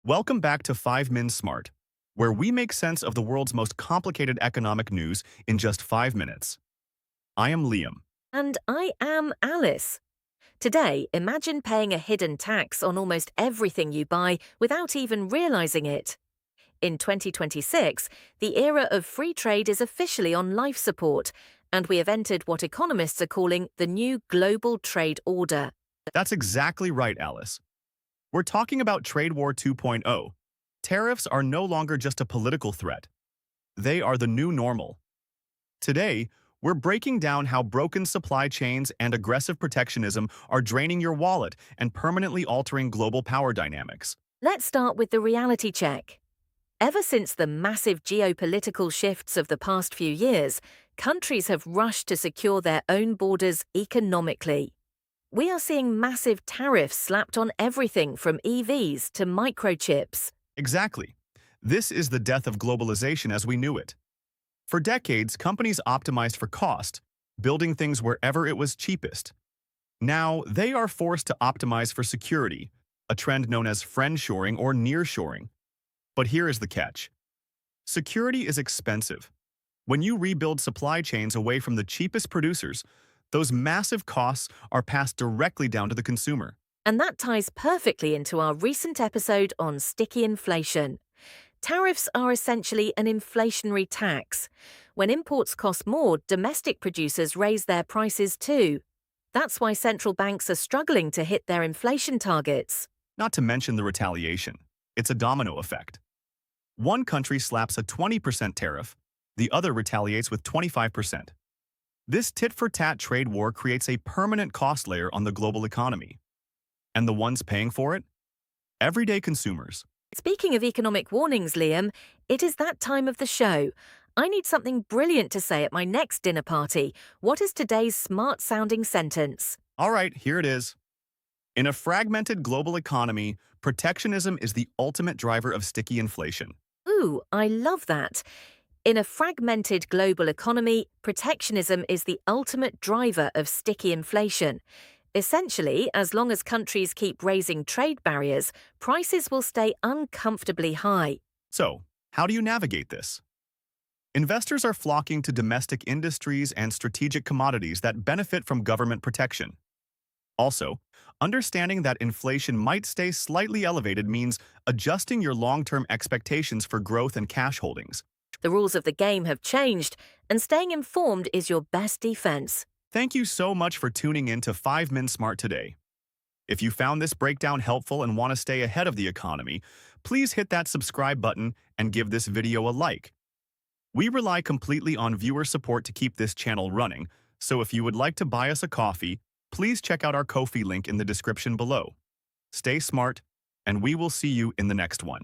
Welcome back to 5minSmart, where we make sense of the world's most complicated economic news in just 5 minutes. I am Liam. And I am Alice. Today, imagine paying a hidden tax on almost everything you buy without even realizing it. In 2026, the era of free trade is officially on life support, and we have entered what economists are calling the new global trade order. That's exactly right, Alice. We're talking about Trade War 2.0. Tariffs are no longer just a political threat. They are the new normal. Today, we're breaking down how broken supply chains and aggressive protectionism are draining your wallet and permanently altering global power dynamics. Let's start with the reality check. Ever since the massive geopolitical shifts of the past few years, countries have rushed to secure their own borders economically. We are seeing massive tariffs slapped on everything from EVs to microchips. Exactly. This is the death of globalization as we knew it. For decades, companies optimized for cost, building things wherever it was cheapest. Now, they are forced to optimize for security, a trend known as friendshoring or nearshoring. But here is the catch. Security is expensive. When you rebuild supply chains away from the cheapest producers, those massive costs are passed directly down to the consumer. And that ties perfectly into our recent episode on sticky inflation. Tariffs are essentially an inflationary tax. When imports cost more, domestic producers raise their prices too. That's why central banks are struggling to hit their inflation targets. Not to mention the retaliation. It's a domino effect. One country slaps a 20% tariff, the other retaliates with 25%. This tit-for-tat trade war creates a permanent cost layer on the global economy. And the ones paying for it? Everyday consumers. Speaking of economic warnings, Liam, it is that time of the show. I need something brilliant to say at my next dinner party. What is today's smart-sounding sentence? All right, here it is. In a fragmented global economy, protectionism is the ultimate driver of sticky inflation. Ooh, I love that. In a fragmented global economy, protectionism is the ultimate driver of sticky inflation. Essentially, as long as countries keep raising trade barriers, prices will stay uncomfortably high. So, how do you navigate this? Investors are flocking to domestic industries and strategic commodities that benefit from government protection. Also, understanding that inflation might stay slightly elevated means adjusting your long-term expectations for growth and cash holdings. The rules of the game have changed, and staying informed is your best defense. Thank you so much for tuning in to 5minSmart today. If you found this breakdown helpful and want to stay ahead of the economy, please hit that subscribe button and give this video a like. We rely completely on viewer support to keep this channel running, so if you would like to buy us a coffee, please check out our Ko-fi link in the description below. Stay smart, and we will see you in the next one.